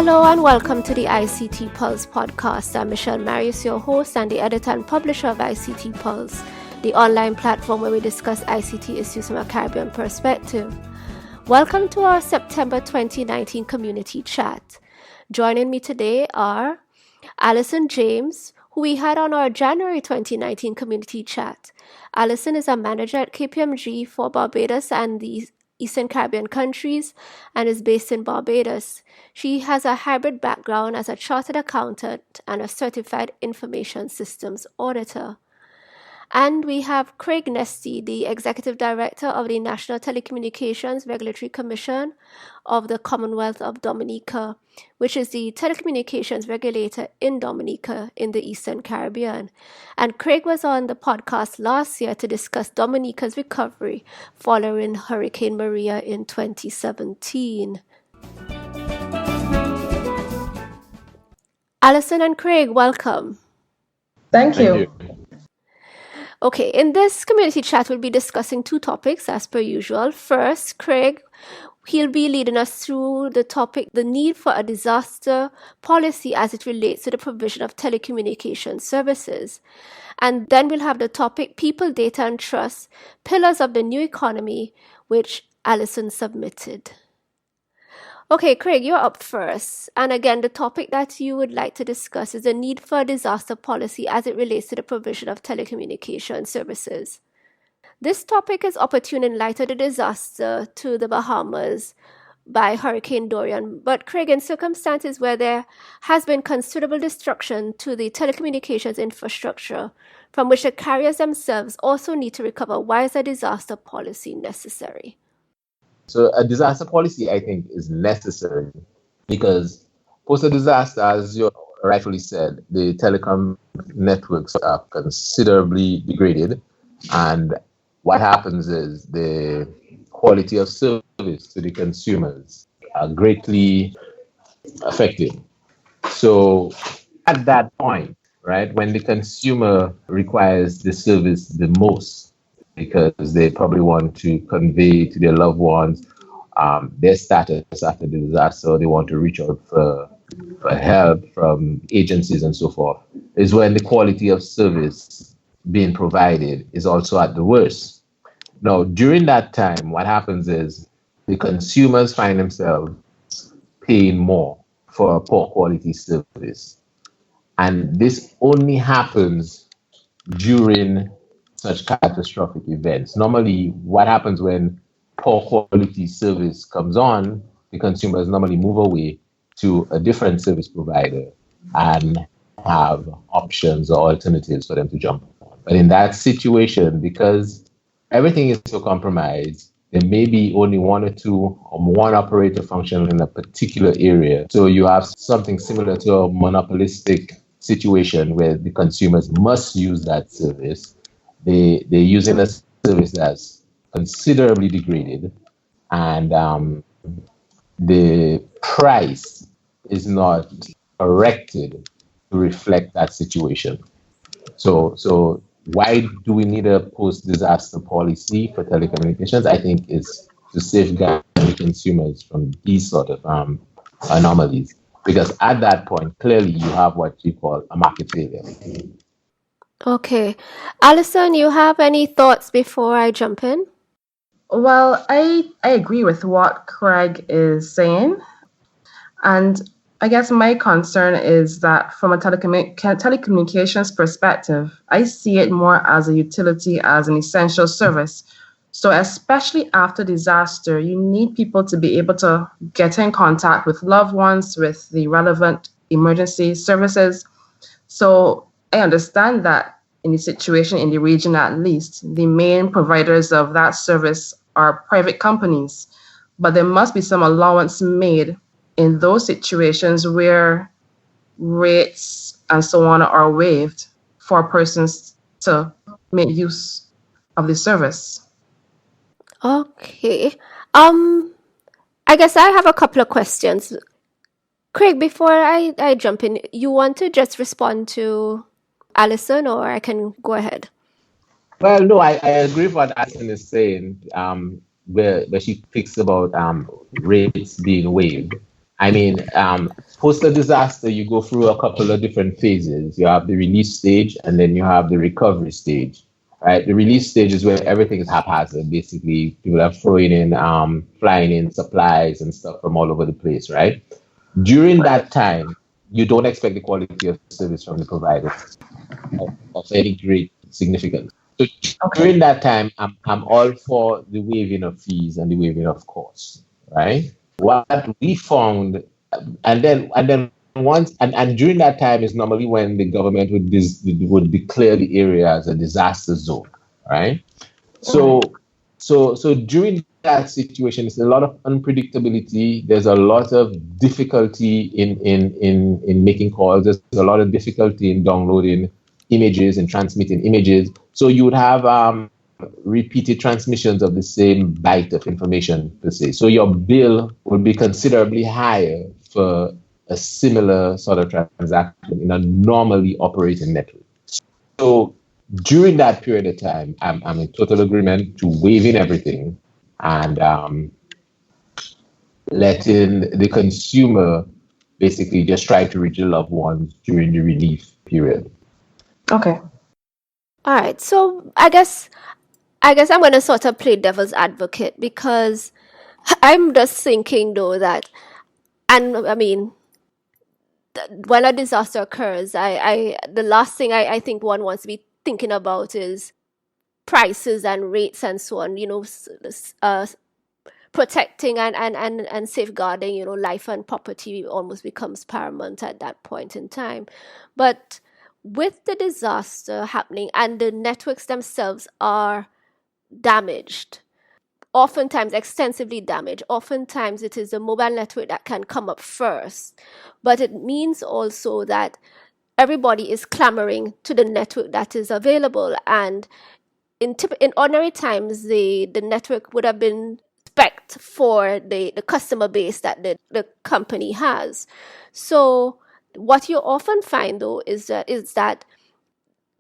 Hello and welcome to the ICT Pulse podcast. I'm Michelle Marius, your host and the editor and publisher of ICT Pulse, the online platform where we discuss ICT issues from a Caribbean perspective. Welcome to our September 2019 community chat. Joining me today are Allison James, who we had on our January 2019 community chat. Allison is a manager at KPMG for Barbados and the Eastern Caribbean countries and is based in Barbados. She has a hybrid background as a chartered accountant and a certified information systems auditor. And we have Craig Nesty, the Executive Director of the National Telecommunications Regulatory Commission of the Commonwealth of Dominica, which is the telecommunications regulator in Dominica in the Eastern Caribbean. And Craig was on the podcast last year to discuss Dominica's recovery following Hurricane Maria in 2017. Allison and Craig, welcome. Thank you. Okay, in this community chat, we'll be discussing two topics as per usual. First, Craig, he'll be leading us through the topic, the need for a disaster policy as it relates to the provision of telecommunication services. And then we'll have the topic, people, data, and trust, pillars of the new economy, which Allison submitted. Okay, Craig, you're up first. And again, the topic that you would like to discuss is the need for a disaster policy as it relates to the provision of telecommunication services. This topic is opportune in light of the disaster to the Bahamas by Hurricane Dorian. But Craig, in circumstances where there has been considerable destruction to the telecommunications infrastructure, from which the carriers themselves also need to recover, why is a disaster policy necessary? So a disaster policy, I think, is necessary because post a disaster, as you rightfully said, the telecom networks are considerably degraded. And what happens is the quality of service to the consumers are greatly affected. So at that point, right, when the consumer requires the service the most, because they probably want to convey to their loved ones their status after the disaster, they want to reach out for help from agencies and so forth, is when the quality of service being provided is also at the worst. Now, during that time, what happens is the consumers find themselves paying more for a poor quality service. And this only happens during such catastrophic events. Normally, what happens when poor quality service comes on, the consumers normally move away to a different service provider and have options or alternatives for them to jump on. But in that situation, because everything is so compromised, there may be only one or two or one operator functioning in a particular area. So you have something similar to a monopolistic situation where the consumers must use that service. They're using a service that's considerably degraded, and the price is not corrected to reflect that situation. So why do we need a post-disaster policy for telecommunications? I think is to safeguard the consumers from these sort of anomalies, because at that point, clearly you have what you call a market failure. Okay. Allison, you have any thoughts before I jump in? Well, I agree with what Craig is saying. And I guess my concern is that from a telecommunications perspective, I see it more as a utility, as an essential service. So especially after disaster, you need people to be able to get in contact with loved ones, with the relevant emergency services. So I understand that in the situation in the region, at least, the main providers of that service are private companies. But there must be some allowance made in those situations where rates and so on are waived for persons to make use of the service. Okay. I guess I have a couple of questions. Craig, before I jump in, you want to just respond to Allison, or I can go ahead? Well, no, I agree with what Allison is saying, where she speaks about rates being waived. I mean, post a disaster, you go through a couple of different phases. You have the relief stage, and then you have the recovery stage. Right, the relief stage is where everything is haphazard. Basically, people are flying in supplies and stuff from all over the place. Right. During that time, you don't expect the quality of service from the providers of any great significance. So during that time, I'm all for the waiving of fees and the waiving of costs, right? What we found, and then once and during that time is normally when the government would declare the area as a disaster zone, right? So so during that situation, it's a lot of unpredictability. There's a lot of difficulty in making calls. There's a lot of difficulty in downloading images and transmitting images. So you would have repeated transmissions of the same byte of information per se. So your bill would be considerably higher for a similar sort of transaction in a normally operating network. So during that period of time, I'm in total agreement to waiving everything and letting the consumer basically just try to reach the loved ones during the relief period. Okay. All right. So I guess I'm going to sort of play devil's advocate, because I'm just thinking though that, and I mean, when a disaster occurs, I the last thing I think one wants to be thinking about is prices and rates and so on. Protecting and safeguarding, life and property almost becomes paramount at that point in time. But with the disaster happening and the networks themselves are damaged, oftentimes extensively damaged, oftentimes it is the mobile network that can come up first. But it means also that everybody is clamoring to the network that is available. And in ordinary times, the network would have been spec'd for the customer base that the company has. So what you often find though is that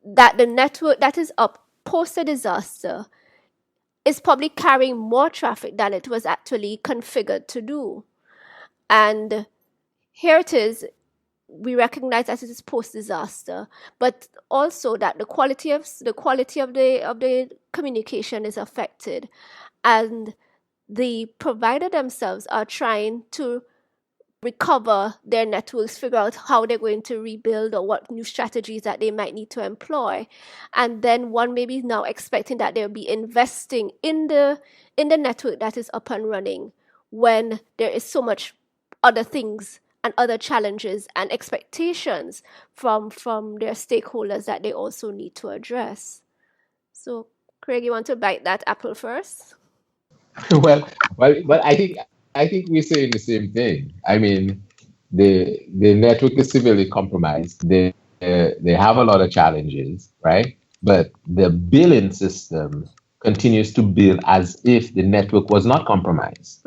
the network that is up post a disaster is probably carrying more traffic than it was actually configured to do. And here it is, we recognize that it is post disaster, but also that the quality of the communication is affected, and the provider themselves are trying to recover their networks, figure out how they're going to rebuild or what new strategies that they might need to employ. And then one may be now expecting that they'll be investing in the network that is up and running, when there is so much other things and other challenges and expectations from their stakeholders that they also need to address. So Craig, you want to bite that apple first? well, I think we're saying the same thing. I mean, the network is severely compromised. They have a lot of challenges, right? But the billing system continues to bill as if the network was not compromised,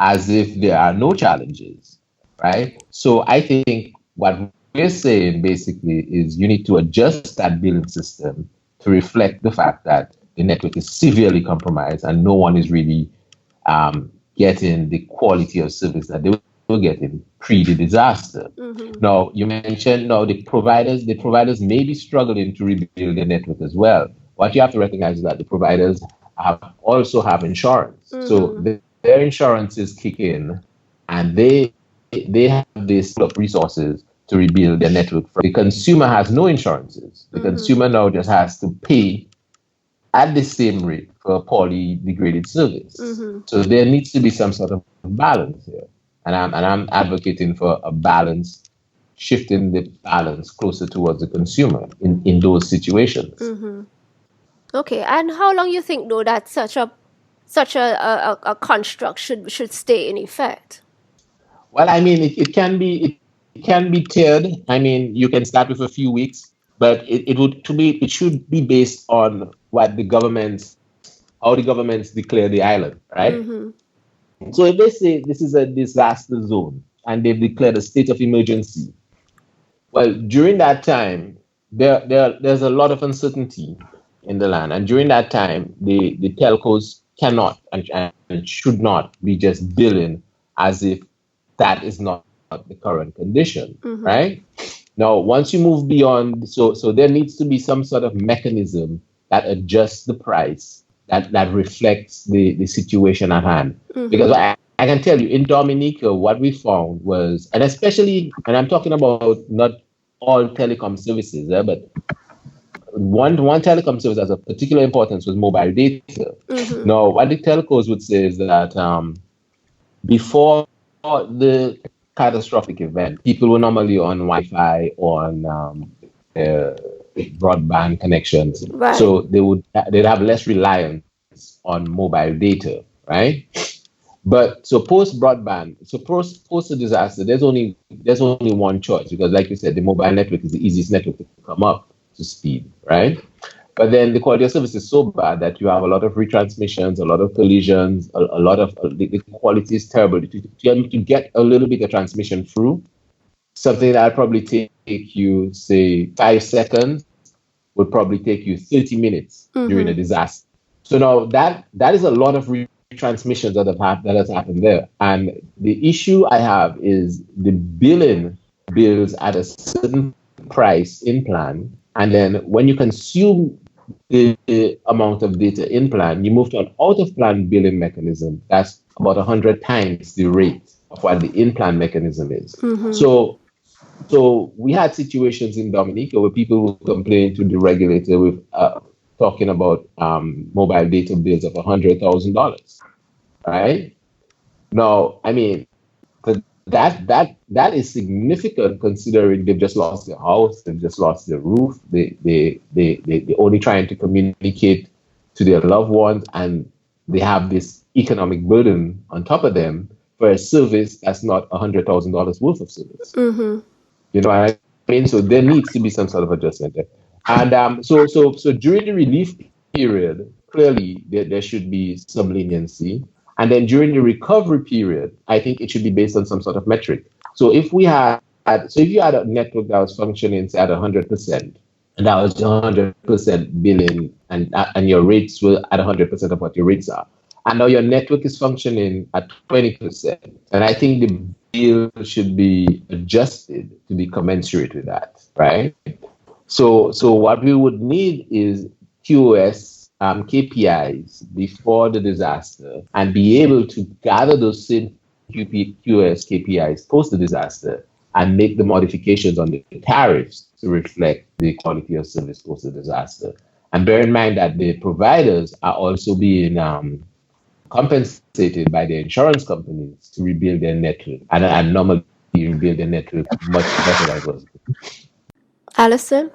as if there are no challenges, right? So I think what we're saying basically is you need to adjust that billing system to reflect the fact that the network is severely compromised and no one is really getting the quality of service that they were getting pre the disaster. Now, you mentioned the providers may be struggling to rebuild their network as well. What you have to recognize is that the providers also have insurance. So their insurances kick in and they have this pool of resources to rebuild their network. The consumer has no insurances. The consumer now just has to pay at the same rate for a poorly degraded service. So there needs to be some sort of balance here. And I'm advocating for a balance, shifting the balance closer towards the consumer in those situations. Okay, and how long you think though that such a construct should stay in effect? Well, I mean, it can be tiered. I mean, you can start with a few weeks, but it should be based on how the governments declare the island, right? So if they say this is a disaster zone and they've declared a state of emergency, well, during that time, there's a lot of uncertainty in the land, and during that time, the telcos cannot and should not be just billing as if that is not the current condition, right? Now, once you move beyond, so there needs to be some sort of mechanism that adjusts the price that reflects the situation at hand. Because I can tell you, in Dominica, what we found was, and especially, and I'm talking about not all telecom services, but one telecom service as of particular importance was mobile data. Now, what the telcos would say is that before the catastrophic event, people were normally on Wi-Fi, on broadband connections, Right. so they'd have less reliance on mobile data, right? But so post broadband, so post a disaster, there's only one choice, because, like you said, the mobile network is the easiest network to come up to speed, right? But then the quality of service is so bad that you have a lot of retransmissions, a lot of collisions, a lot of the quality is terrible. To get a little bit of transmission through, something that probably take you, say, 5 seconds would probably take you 30 minutes during a disaster. So now that is a lot of retransmissions that has happened there. And the issue I have is the billing bills at a certain price in plan, and then when you consume the amount of data in plan, you move to an out of plan billing mechanism that's about 100 times the rate of what the in plan mechanism is. So we had situations in Dominica where people would complain to the regulator with talking about mobile data bills of $100,000, right? Now, I mean, that is significant, considering they've just lost their house, they've just lost their roof, they're only trying to communicate to their loved ones, and they have this economic burden on top of them for a service that's not $100,000 worth of service. You know what I mean? So there needs to be some sort of adjustment there. And so during the relief period, clearly there should be some leniency. And then during the recovery period, I think it should be based on some sort of metric. So if you had a network that was functioning, say, at 100%, and that was 100% billing, and your rates were at 100% of what your rates are, and now your network is functioning at 20%, and I think the bill should be adjusted to be commensurate with that, right? So what we would need is QoS KPIs before the disaster, and be able to gather those same QoS KPIs post the disaster and make the modifications on the tariffs to reflect the quality of service post the disaster. And bear in mind that the providers are also being compensated by the insurance companies to rebuild their network, and normally rebuild their network much better than it was. Allison?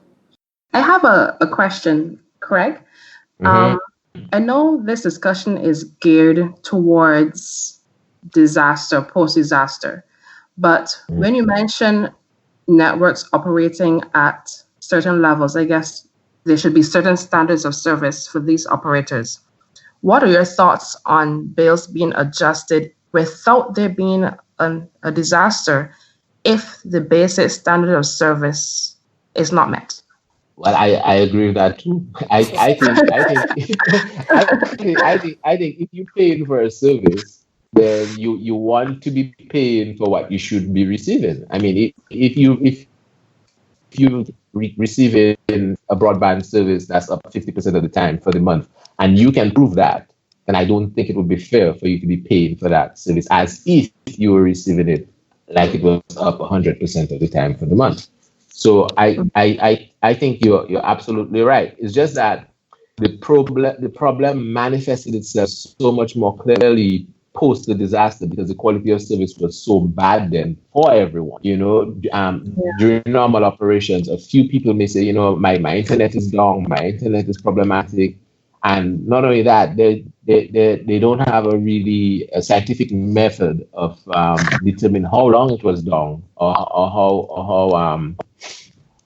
I have a question, Craig. I know this discussion is geared towards disaster, post-disaster, but when you mention networks operating at certain levels, I guess there should be certain standards of service for these operators. What are your thoughts on bills being adjusted without there being a disaster if the basic standard of service is not met? Well, I agree with that too. I think if you're paying for a service, then you want to be paying for what you should be receiving. I mean, if you receiving a broadband service that's up 50% of the time for the month, and you can prove that, then I don't think it would be fair for you to be paying for that service as if you were receiving it like it was up 100% of the time for the month. So I think you're absolutely right. It's just that the problem manifested itself so much more clearly post the disaster, because the quality of service was so bad then for everyone. During normal operations, a few people may say, my internet is down, my internet is problematic, and not only that, they don't have a scientific method of determining how long it was down, or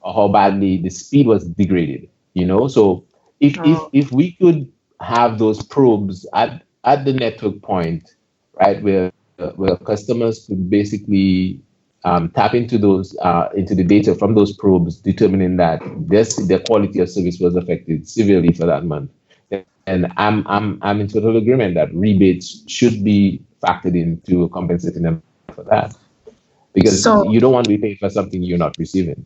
how badly the speed was degraded. So if we could have those probes at the network point, right, where customers could basically tap into the data from those probes, determining that their quality of service was affected severely for that month. And I'm in total agreement that rebates should be factored into compensating them for that. because So you don't want to be paying for something you're not receiving.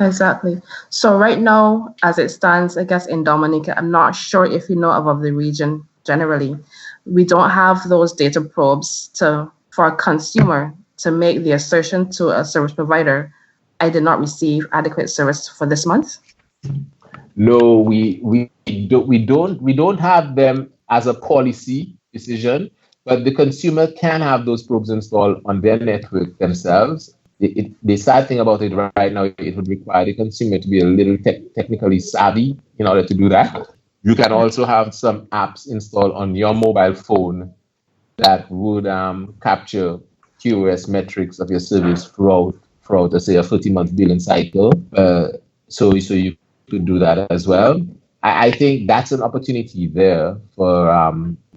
exactly. So right now, as it stands, I guess in Dominica, I'm not sure if you know about the region generally. We don't have those data probes for a consumer to make the assertion to a service provider, I did not receive adequate service for this month. No, we don't have them as a policy decision, but the consumer can have those probes installed on their network themselves. The sad thing about it right now, it would require the consumer to be a little technically savvy in order to do that. You can also have some apps installed on your mobile phone that would capture QoS metrics of your service throughout, let's say, a 30-month billing cycle. So you could do that as well. I think that's an opportunity there for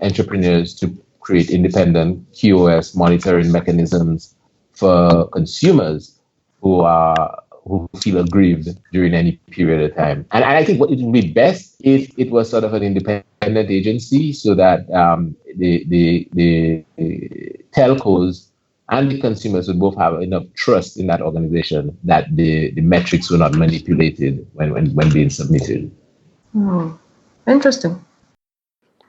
entrepreneurs to create independent QoS monitoring mechanisms for consumers who feel aggrieved during any period of time. And I think what it would be best if it was sort of an independent agency, so that the telcos and the consumers would both have enough trust in that organization that the metrics were not manipulated when being submitted. Interesting.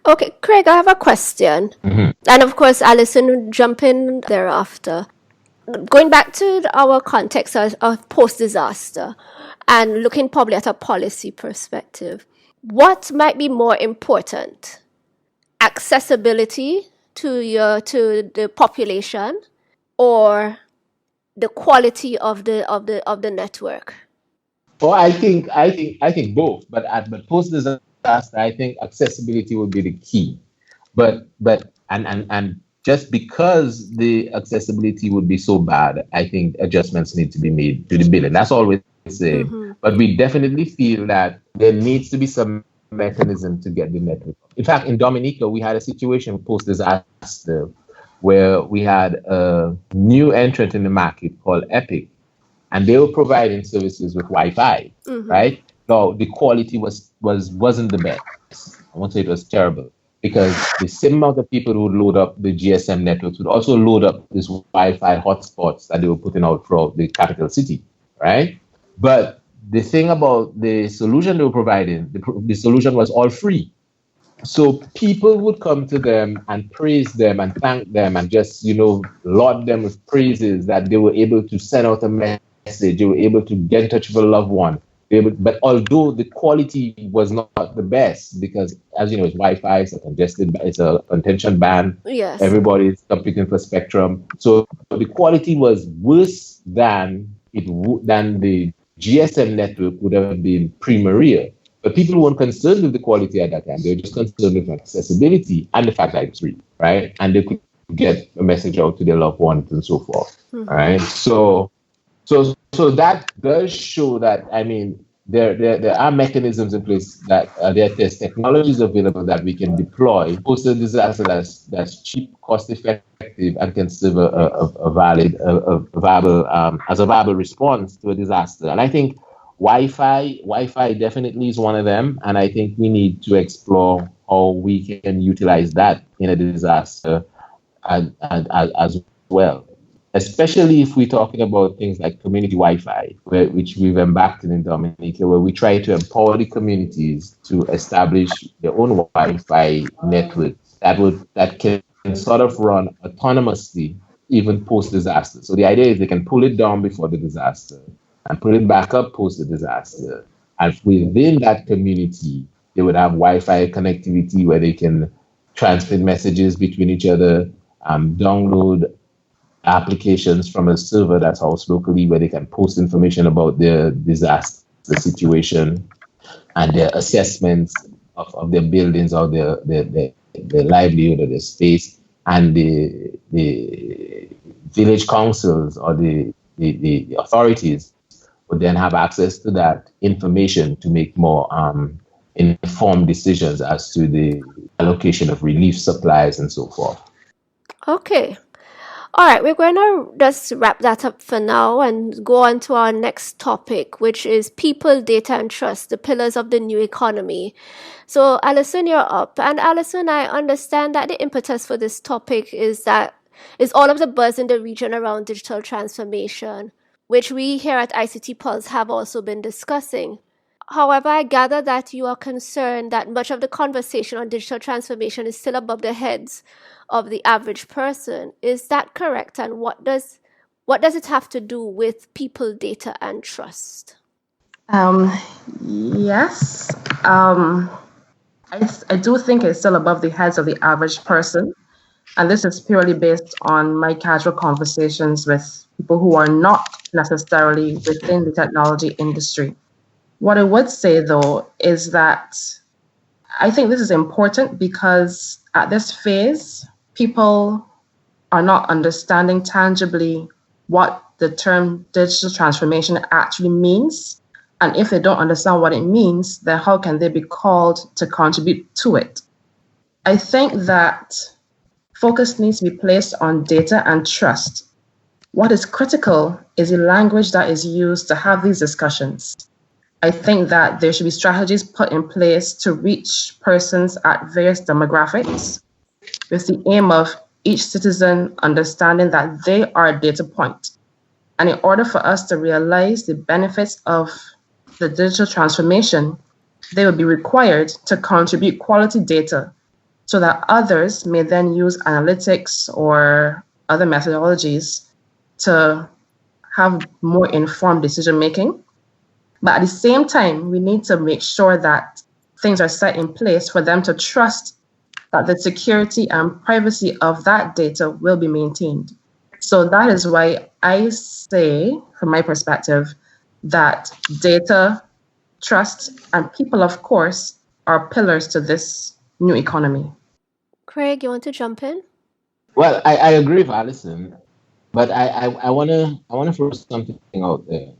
Okay, Craig, I have a question. Mhm. And of course, Allison will jump in thereafter. Going back to our context of post-disaster and looking probably at a policy perspective, what might be more important? Accessibility to the population, or the quality of the network? Well, I think both, but post disaster, I think accessibility would be the key. But just because the accessibility would be so bad, I think adjustments need to be made to the billing. That's all we say. Mm-hmm. But we definitely feel that there needs to be some mechanism to get the network. In fact, in Dominica, we had a situation post disaster where we had a new entrant in the market called Epic, and they were providing services with Wi-Fi. Mm-hmm. Right now, the quality wasn't the best. I won't say it was terrible, because the same amount of people who would load up the GSM networks would also load up these Wi-Fi hotspots that they were putting out throughout the capital city, right? But the thing about the solution they were providing, the solution was all free. So people would come to them and praise them and thank them and just, laud them with praises that they were able to send out a message, they were able to get in touch with a loved one. But although the quality was not the best, because as you know, it's Wi-Fi, it's a contention band. Yes. Everybody's competing for spectrum. So the quality was worse than the GSM network would have been pre-Maria. But people weren't concerned with the quality at that time. They were just concerned with accessibility and the fact that it's free, right? And they could get a message out to their loved ones and so forth, right? So that does show that, there are mechanisms in place that there's technologies available that we can deploy post a disaster that's cheap, cost effective, and can serve a viable response to a disaster. And I think Wi-Fi definitely is one of them, and I think we need to explore how we can utilize that in a disaster as well. Especially if we're talking about things like community Wi-Fi, which we've embarked in Dominica, where we try to empower the communities to establish their own Wi-Fi networks that can sort of run autonomously even post-disaster. So the idea is they can pull it down before the disaster and put it back up post the disaster. And within that community, they would have Wi-Fi connectivity where they can transmit messages between each other, download applications from a server that's housed locally where they can post information about their disaster situation and their assessments of their buildings or their livelihood or their space. And the village councils or the authorities would then have access to that information to make more informed decisions as to the allocation of relief supplies and so forth. Okay. All right, we're going to just wrap that up for now and go on to our next topic, which is people, data, and trust, the pillars of the new economy. So, Allison, you're up. And Allison, I understand that the impetus for this topic is that is all of the buzz in the region around digital transformation, which we here at ICT Pulse have also been discussing. However, I gather that you are concerned that much of the conversation on digital transformation is still above the heads of the average person. Is that correct? And what does it have to do with people, data, and trust? Yes. I do think it's still above the heads of the average person. And this is purely based on my casual conversations with people who are not necessarily within the technology industry. What I would say, though, is that I think this is important because at this phase, people are not understanding tangibly what the term digital transformation actually means. And if they don't understand what it means, then how can they be called to contribute to it? I think that focus needs to be placed on data and trust. What is critical is the language that is used to have these discussions. I think that there should be strategies put in place to reach persons at various demographics with the aim of each citizen understanding that they are a data point. And in order for us to realize the benefits of the digital transformation, they will be required to contribute quality data so that others may then use analytics or other methodologies to have more informed decision making. But at the same time, we need to make sure that things are set in place for them to trust that the security and privacy of that data will be maintained. So that is why I say, from my perspective, that data, trust, and people, of course, are pillars to this new economy. Craig, you want to jump in? Well, I agree with Allison, but I wanna throw something out there.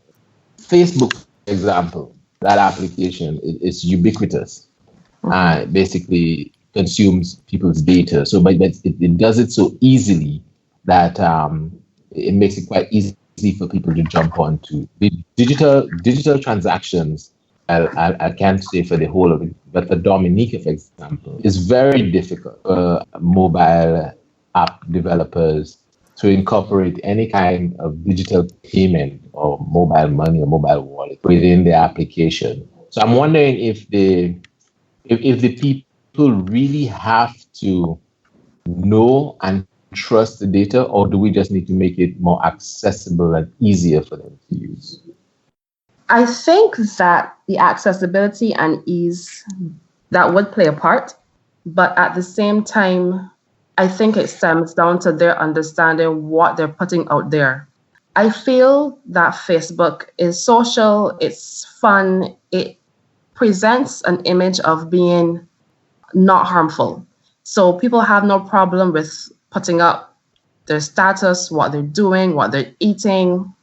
Facebook, for example, that application is ubiquitous. Basically consumes people's data. So, but it does it so easily that it makes it quite easy for people to jump onto the digital transactions. I can't say for the whole of it, but for Dominica, for example, it's very difficult for mobile app developers to incorporate any kind of digital payment or mobile money or mobile wallet within the application. So I'm wondering if the people really have to know and trust the data, or do we just need to make it more accessible and easier for them to use? I think that the accessibility and ease, that would play a part, but at the same time, I think it stems down to their understanding what they're putting out there. I feel that Facebook is social, it's fun, it presents an image of being not harmful. So people have no problem with putting up their status, what they're doing, what they're eating.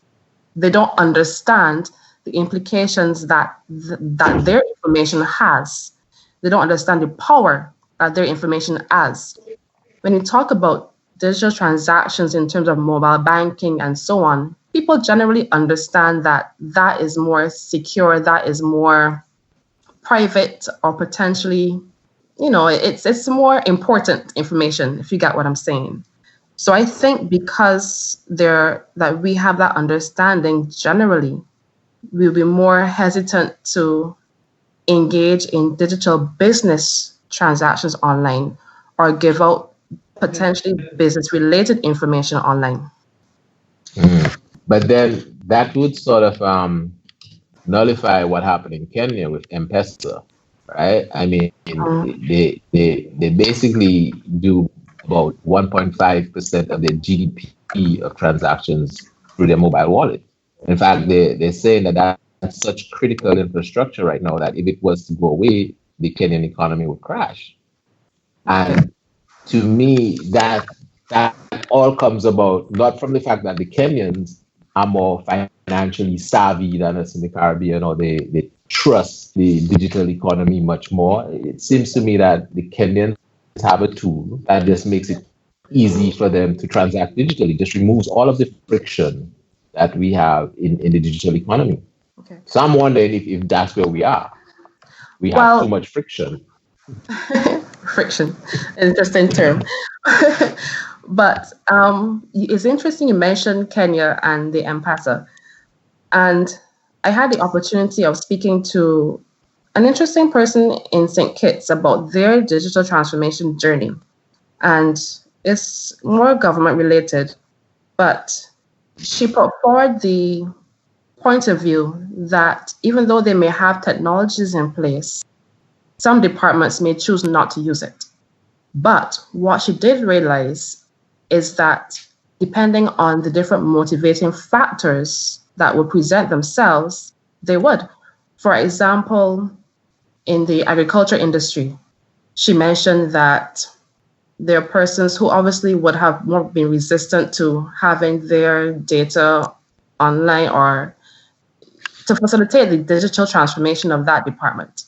They don't understand the implications that their information has. They don't understand the power that their information has. When you talk about digital transactions in terms of mobile banking and so on, people generally understand that that is more secure, that is more private, or potentially, it's more important information, if you get what I'm saying. So I think because that we have that understanding generally, we'll be more hesitant to engage in digital business transactions online or give out potentially business-related information online. But then that would sort of nullify what happened in Kenya with M-Pesa, right? I mean, they basically do about 1.5% of their GDP of transactions through their mobile wallet. In fact, they're saying that that's such critical infrastructure right now that if it was to go away, the Kenyan economy would crash. And to me, that all comes about not from the fact that the Kenyans are more financially savvy than us in the Caribbean, or they trust the digital economy much more. It seems to me that the Kenyans have a tool that just makes it easy for them to transact digitally, just removes all of the friction that we have in the digital economy. Okay. So I'm wondering if that's where we are. We have too much friction. Friction, interesting term. But it's interesting you mentioned Kenya and the M-Pesa. And I had the opportunity of speaking to an interesting person in St. Kitts about their digital transformation journey. And it's more government related, but she put forward the point of view that even though they may have technologies in place, some departments may choose not to use it. But what she did realize is that depending on the different motivating factors that would present themselves, they would. For example, in the agriculture industry, she mentioned that there are persons who obviously would have more been resistant to having their data online or to facilitate the digital transformation of that department.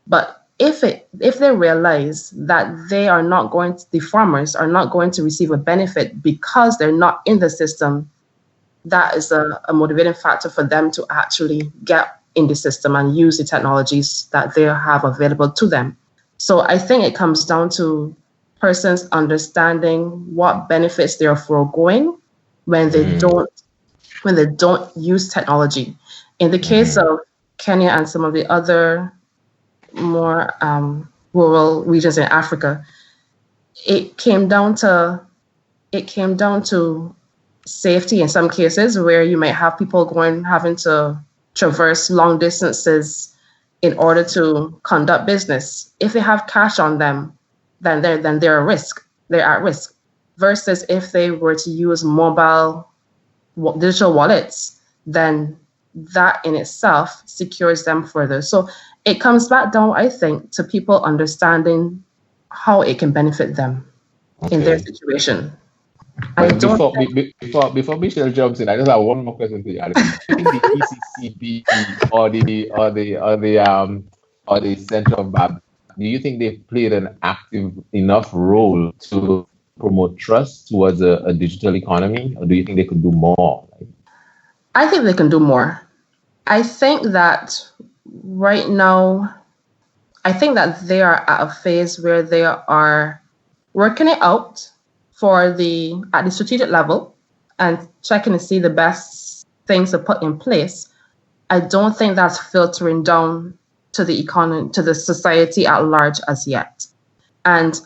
But if they realize that the farmers are not going to receive a benefit because they're not in the system, that is a motivating factor for them to actually get in the system and use the technologies that they have available to them. So I think it comes down to persons understanding what benefits they are foregoing when they don't use technology. In the case of Kenya and some of the other more rural regions in Africa, it came down to safety in some cases, where you might have people having to traverse long distances in order to conduct business. If they have cash on them, then they're at risk. They're at risk. Versus if they were to use mobile digital wallets, then that in itself secures them further. So it comes back down, I think, to people understanding how it can benefit them in their situation. Before Michelle jumps in, I just have one more question to you, Allison. Do you think the ECCP or the Central Bank, do you think they've played an active enough role to promote trust towards a digital economy, or do you think they could do more? I think they can do more. I think that right now, they are at a phase where they are working it out at the strategic level and checking to see the best things to put in place. I don't think that's filtering down to the economy, to the society at large as yet. And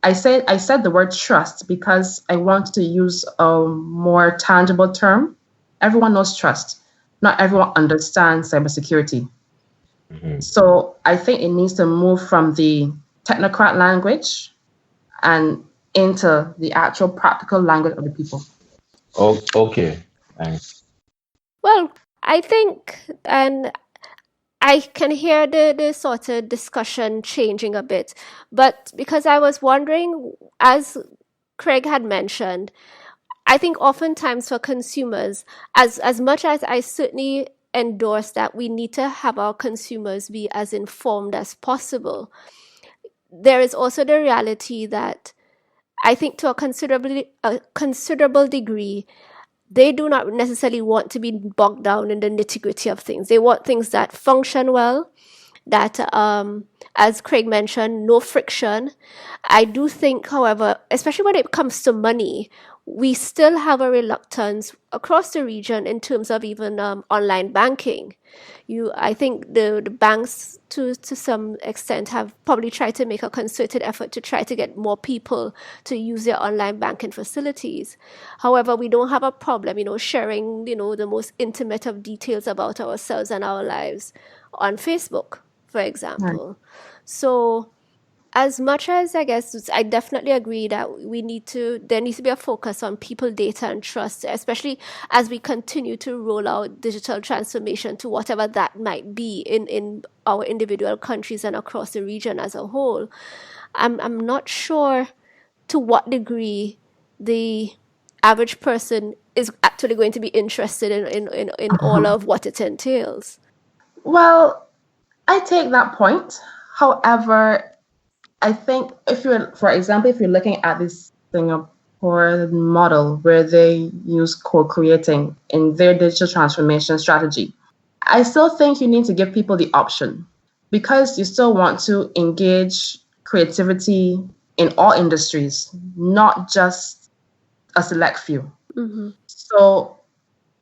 I said the word trust because I want to use a more tangible term. Everyone knows trust. Not everyone understands cybersecurity. So I think it needs to move from the technocrat language and into the actual practical language of the people. Oh, okay, thanks. Well, I think, and I can hear the sort of discussion changing a bit, but because I was wondering, as Craig had mentioned, I think oftentimes for consumers, as much as I certainly endorse that we need to have our consumers be as informed as possible, there is also the reality that I think to a considerable degree, they do not necessarily want to be bogged down in the nitty-gritty of things. They want things that function well, that, as Craig mentioned, no friction. I do think, however, especially when it comes to money, we still have a reluctance across the region in terms of even online banking. I think the banks, to some extent, have probably tried to make a concerted effort to try to get more people to use their online banking facilities. However, we don't have a problem, sharing, the most intimate of details about ourselves and our lives on Facebook, for example. Right. So, as much as I guess I definitely agree that there needs to be a focus on people, data, and trust, especially as we continue to roll out digital transformation to whatever that might be in our individual countries and across the region as a whole. I'm not sure to what degree the average person is actually going to be interested in all of what it entails. Well, I take that point. However, I think for example, if you're looking at this Singapore model where they use co-creating in their digital transformation strategy, I still think you need to give people the option because you still want to engage creativity in all industries, not just a select few. Mm-hmm. So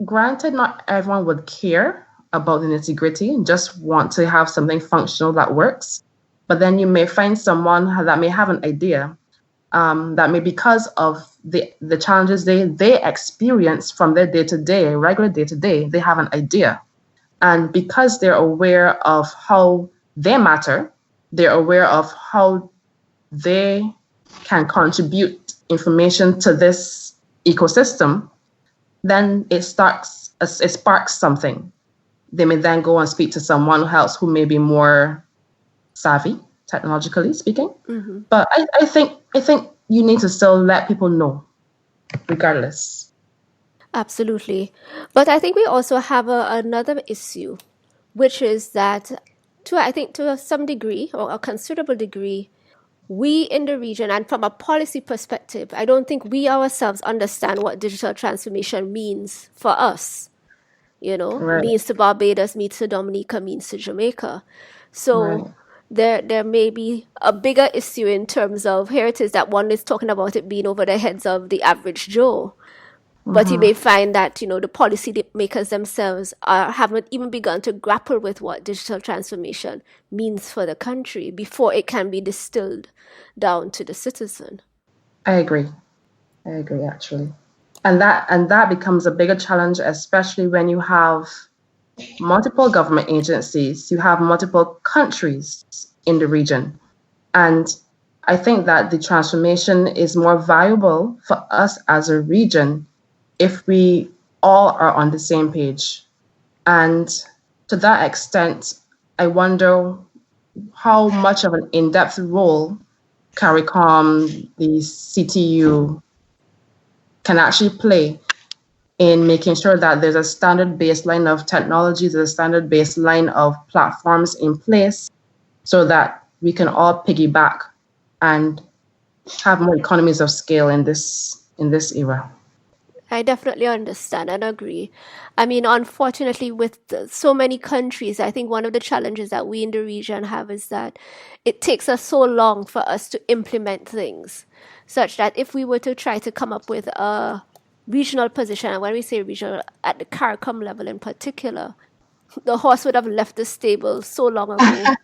granted, not everyone would care about the nitty-gritty and just want to have something functional that works. But then you may find someone that may have an idea that may, because of the challenges they experience from their day-to-day, regular day-to-day, they have an idea. And because they're aware of how they matter, they're aware of how they can contribute information to this ecosystem, then it sparks something. They may then go and speak to someone else who may be more savvy, technologically speaking. Mm-hmm. But I think you need to still let people know, regardless. Absolutely. But I think we also have another issue, which is that to some degree or a considerable degree, we in the region and from a policy perspective, I don't think we ourselves understand what digital transformation means for us. Right. Means to Barbados, means to Dominica, means to Jamaica. So there may be a bigger issue in terms of, here it is that one is talking about it being over the heads of the average Joe. But you may find that, the policy makers themselves haven't even begun to grapple with what digital transformation means for the country before it can be distilled down to the citizen. I agree actually. And that becomes a bigger challenge, especially when you have multiple government agencies, you have multiple countries in the region. And I think that the transformation is more viable for us as a region if we all are on the same page. And to that extent, I wonder how much of an in-depth role CARICOM, the CTU, can actually play in making sure that there's a standard baseline of technology, there's a standard baseline of platforms in place so that we can all piggyback and have more economies of scale in this era. I definitely understand and agree. I mean, unfortunately, with so many countries, I think one of the challenges that we in the region have is that it takes us so long for us to implement things, such that if we were to try to come up with a regional position, and when we say regional, at the CARICOM level in particular, the horse would have left the stable so long ago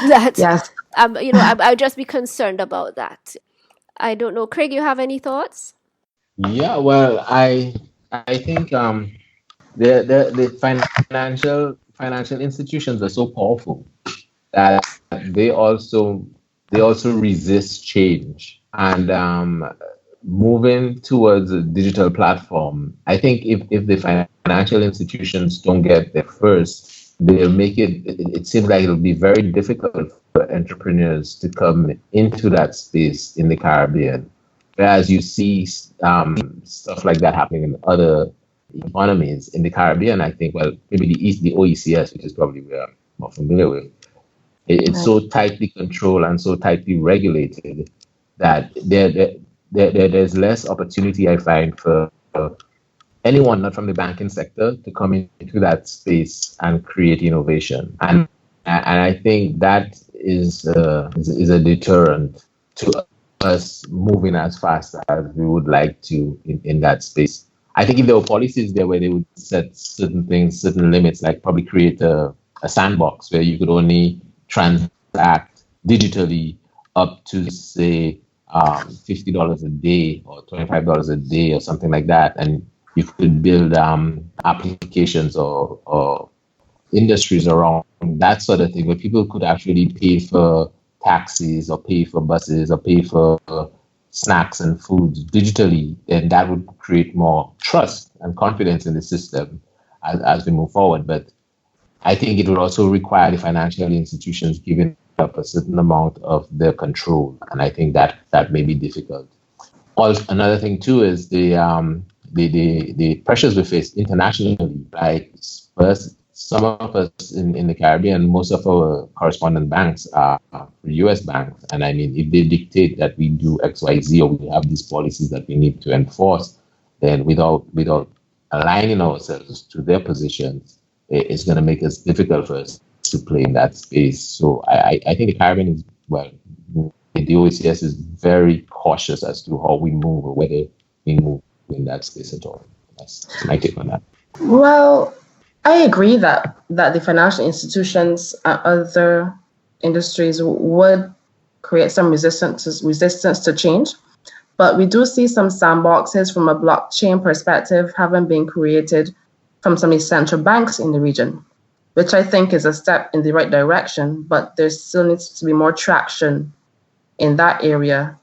that Yes. I'd just be concerned about that. I don't know. Craig, you have any thoughts? Yeah, well, I think the financial institutions are so powerful that they also resist change, and moving towards a digital platform. I think if the financial institutions don't get there first, they'll make it seems like it'll be very difficult for entrepreneurs to come into that space in the Caribbean. Whereas you see stuff like that happening in other economies in the Caribbean, I think, well, maybe the OECS, which is probably where I'm more familiar with, it's so tightly controlled and so tightly regulated that there's less opportunity, I find, for anyone not from the banking sector to come into that space and create innovation. And I think that is a deterrent to us moving as fast as we would like to in that space. I think if there were policies there where they would set certain things, certain limits, like probably create a sandbox where you could only transact digitally up to, say, $50 a day or $25 a day or something like that. And you could build applications or industries around that sort of thing where people could actually pay for taxis or pay for buses or pay for snacks and foods digitally, then that would create more trust and confidence in the system as we move forward. But I think it would also require the financial institutions giving up a certain amount of their control, and I think that may be difficult. Also, another thing too is the pressures we face internationally. Like first, some of us in the Caribbean, most of our correspondent banks are U.S. banks, and I mean, if they dictate that we do X, Y, Z, or we have these policies that we need to enforce, then without aligning ourselves to their positions, it's going to make it difficult for us to play in that space. So I think the Caribbean is, well, the OECS is very cautious as to how we move or whether we move in that space at all. That's my take on that. Well, I agree that the financial institutions and other industries would create some resistance to change. But we do see some sandboxes from a blockchain perspective having been created from some central banks in the region, which I think is a step in the right direction, but there still needs to be more traction in that area.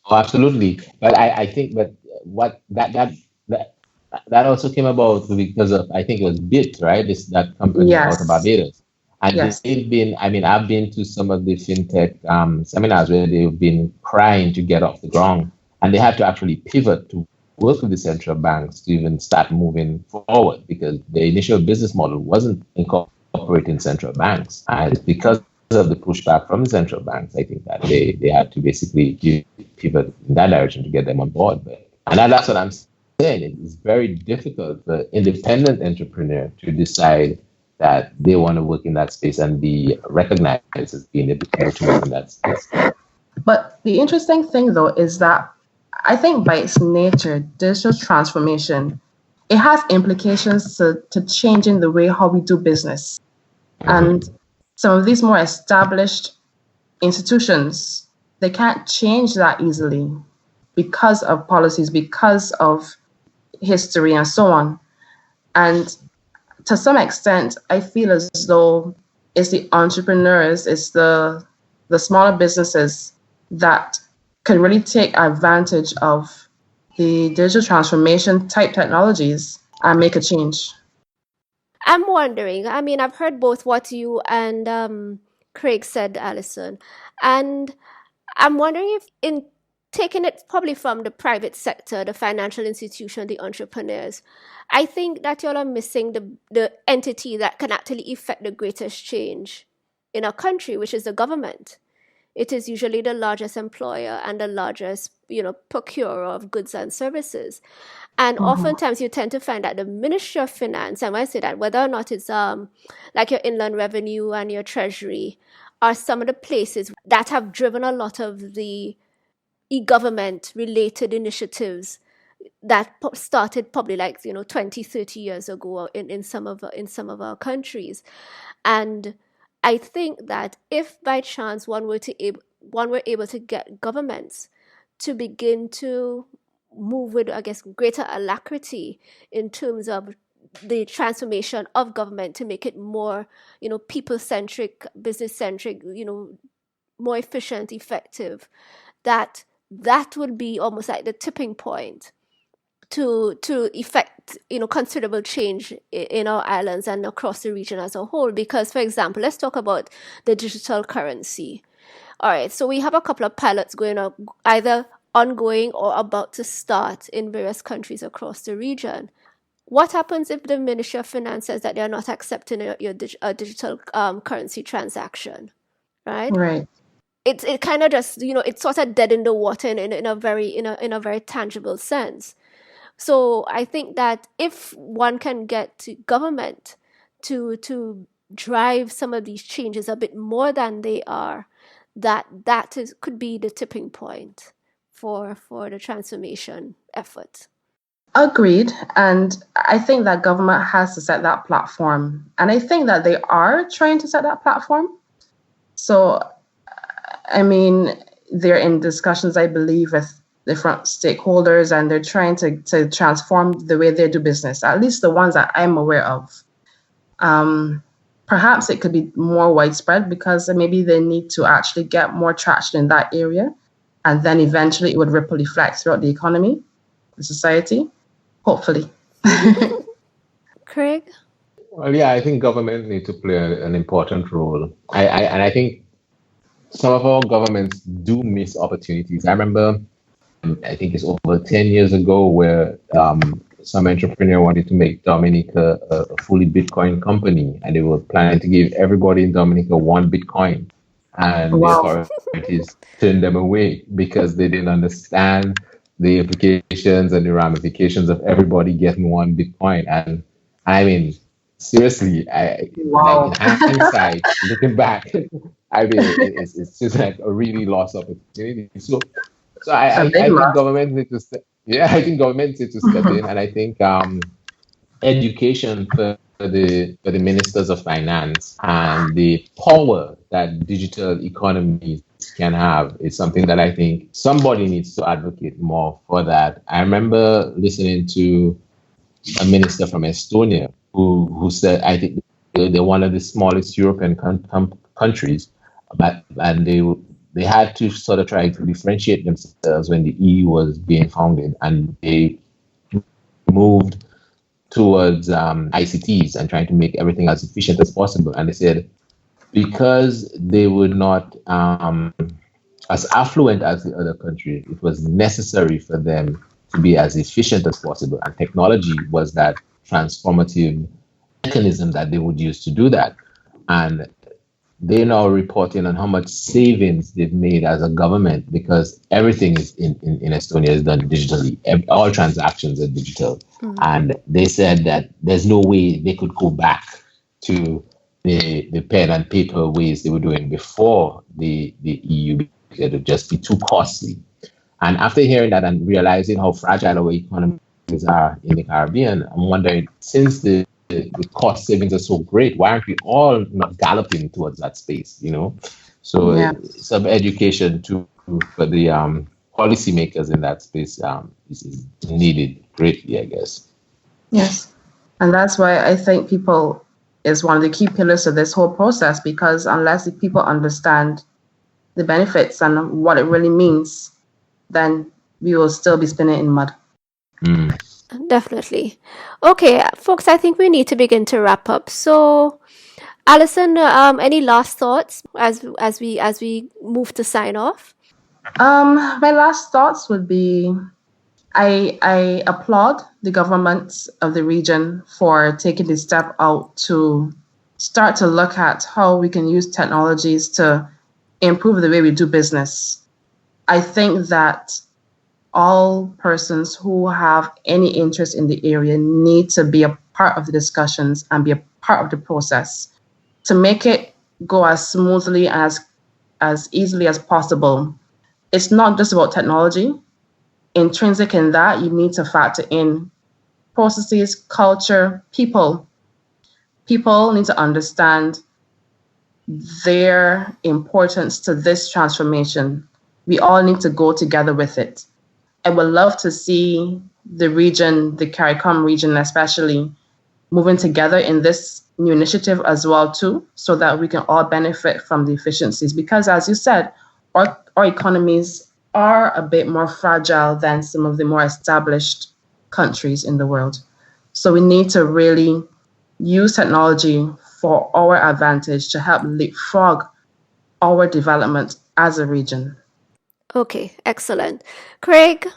Oh, absolutely. But I think that what that also came about because of, I think it was Bit, right? That company out of Yes, Barbados. And yes. they've been, I mean, I've been to some of the fintech seminars where they've been trying to get off the ground, and they had to actually pivot to work with the central banks to even start moving forward, because the initial business model wasn't incorporating central banks. And because of the pushback from the central banks, I think that they had to basically pivot in that direction to get them on board. And that's what I'm saying. It's very difficult for independent entrepreneur to decide that they want to work in that space and be recognized as being able to work in that space. But the interesting thing, though, is that I think by its nature, digital transformation, it has implications to changing the way how we do business. Mm-hmm. And some of these more established institutions, they can't change that easily because of policies, because of history and so on. And to some extent, I feel as though it's the entrepreneurs, it's the smaller businesses that can really take advantage of the digital transformation type technologies and make a change. I'm wondering, I mean, I've heard both what you and Craig said, Allison, and I'm wondering if in taking it probably from the private sector, the financial institution, the entrepreneurs, I think that y'all are missing the entity that can actually effect the greatest change in a country, which is the government. It is usually the largest employer and the largest, procurer of goods and services. And oftentimes you tend to find that the Ministry of Finance, and when I say that, whether or not it's like your Inland Revenue and your Treasury, are some of the places that have driven a lot of the e-government related initiatives that started probably 20, 30 years ago in some of our countries. And I think that if by chance one were able to get governments to begin to move with, I guess, greater alacrity in terms of the transformation of government to make it more, people-centric, business-centric, more efficient, effective, that would be almost like the tipping point to effect, considerable change in our islands and across the region as a whole. Because, for example, let's talk about the digital currency. All right, so we have a couple of pilots going on, either ongoing or about to start in various countries across the region. What happens if the Ministry of Finance says that they're not accepting a digital currency transaction, right? Right. It kind of just, it's sort of dead in the water in a very tangible sense. So I think that if one can get to government to drive some of these changes a bit more than they are, could be the tipping point for the transformation effort. Agreed. And I think that government has to set that platform. And I think that they are trying to set that platform. So, I mean, they're in discussions, I believe, with different stakeholders, and they're trying to transform the way they do business, at least the ones that I'm aware of. Perhaps it could be more widespread because maybe they need to actually get more traction in that area. And then eventually it would ripple effect throughout the economy, the society, hopefully. Craig? Well, yeah, I think government need to play an important role. I think some of our governments do miss opportunities. I remember, I think it's over 10 years ago, where some entrepreneur wanted to make Dominica a fully Bitcoin company, and they were planning to give everybody in Dominica one Bitcoin. And Wow. the authorities turned them away because they didn't understand the implications and the ramifications of everybody getting one Bitcoin. And I mean, seriously, Wow. like in hindsight, looking back, I mean, it's just like a really lost opportunity. So I think government need to Yeah, I think government needs to step in, and I think education for the ministers of finance and the power that digital economies can have is something that I think somebody needs to advocate more for that. I remember listening to a minister from Estonia who said I think they're one of the smallest European countries, but and they had to sort of try to differentiate themselves when the EU was being founded, and they moved towards ICTs and trying to make everything as efficient as possible. And they said because they were not as affluent as the other countries, it was necessary for them to be as efficient as possible. And technology was that transformative mechanism that they would use to do that. And they're now reporting on how much savings they've made as a government because everything is in Estonia is done digitally. All transactions are digital. And they said that there's no way they could go back to the pen and paper ways they were doing before the EU, because it would just be too costly. And after hearing that and realizing how fragile our economies are in the Caribbean, I'm wondering, since the cost savings are so great, why aren't we all not galloping towards that space, you know? So some education for the policymakers in that space is needed greatly, I guess. Yes. And that's why I think people is one of the key pillars of this whole process, because unless the people understand the benefits and what it really means, then we will still be spinning in mud. Definitely. Okay, folks, I think we need to begin to wrap up. So, Allison, any last thoughts as we move to sign off? My last thoughts would be I applaud the governments of the region for taking the step out to start to look at how we can use technologies to improve the way we do business. I think that all persons who have any interest in the area need to be a part of the discussions and be a part of the process to make it go as smoothly as easily as possible. It's not just about technology. Intrinsic in that, you need to factor in processes, culture, people. People need to understand their importance to this transformation. We all need to go together with it. I would love to see the region, the CARICOM region especially, moving together in this new initiative as well too, so that we can all benefit from the efficiencies. Because as you said, our economies are a bit more fragile than some of the more established countries in the world. So we need to really use technology for our advantage to help leapfrog our development as a region. Okay, excellent. Craig,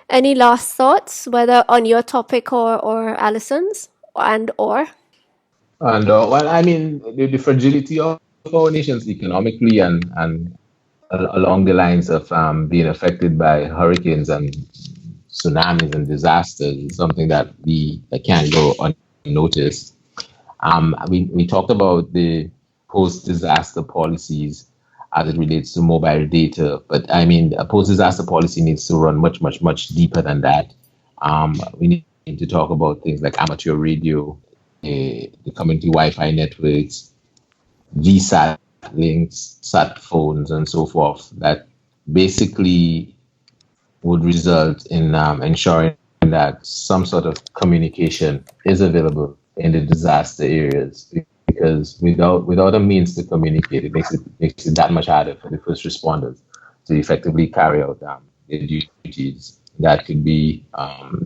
any last thoughts, whether on your topic or Allison's or? And well, I mean, the fragility of our nations economically and along the lines of being affected by hurricanes and tsunamis and disasters is something that can't go unnoticed. We talked about the post-disaster policies as it relates to mobile data, but I mean, a post-disaster policy needs to run much, much, much deeper than that. We need to talk about things like amateur radio, the community Wi-Fi networks, VSAT links, sat phones, and so forth, that basically would result in ensuring that some sort of communication is available in the disaster areas. Because without a means to communicate, it makes it that much harder for the first responders to effectively carry out their duties. That could be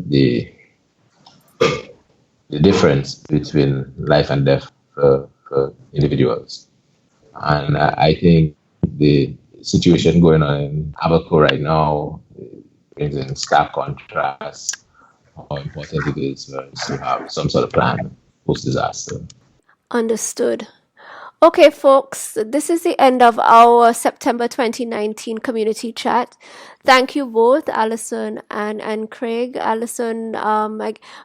the difference between life and death for individuals. And I think the situation going on in Abaco right now brings in stark contrast how important it is for us to have some sort of plan post-disaster. Understood. Okay, folks, this is the end of our September 2019 community chat. Thank you both, Allison and Craig. Allison,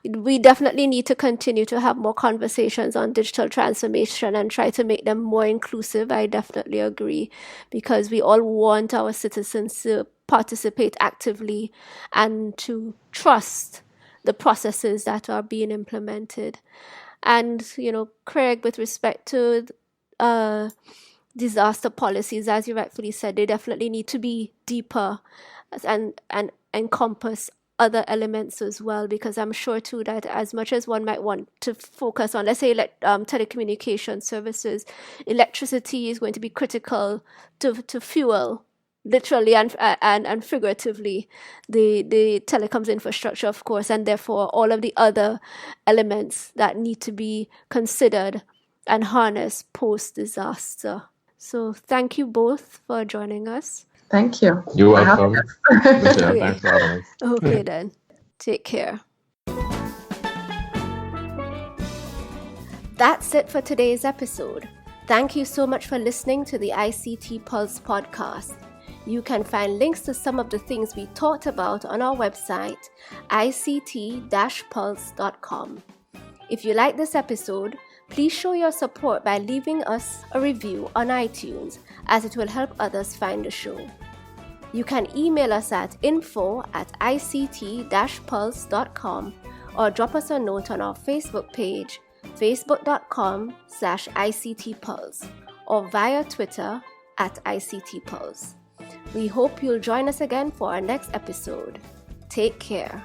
we definitely need to continue to have more conversations on digital transformation and try to make them more inclusive. I definitely agree, because we all want our citizens to participate actively and to trust the processes that are being implemented. And, Craig, with respect to disaster policies, as you rightfully said, they definitely need to be deeper and encompass other elements as well, because I'm sure too that as much as one might want to focus on, let's say, telecommunication services, electricity is going to be critical to fuel, literally and figuratively, the telecoms infrastructure, of course, and therefore all of the other elements that need to be considered and harnessed post-disaster. So thank you both for joining us. Thank you. You're welcome. Michelle, Okay. thanks for having us. Okay then. Take care. That's it for today's episode. Thank you so much for listening to the ICT Pulse podcast. You can find links to some of the things we talked about on our website, ict-pulse.com. If you like this episode, please show your support by leaving us a review on iTunes, as it will help others find the show. You can email us at info@ict-pulse.com or drop us a note on our Facebook page, facebook.com/ICTPulse, or via Twitter @ICTPulse. We hope you'll join us again for our next episode. Take care.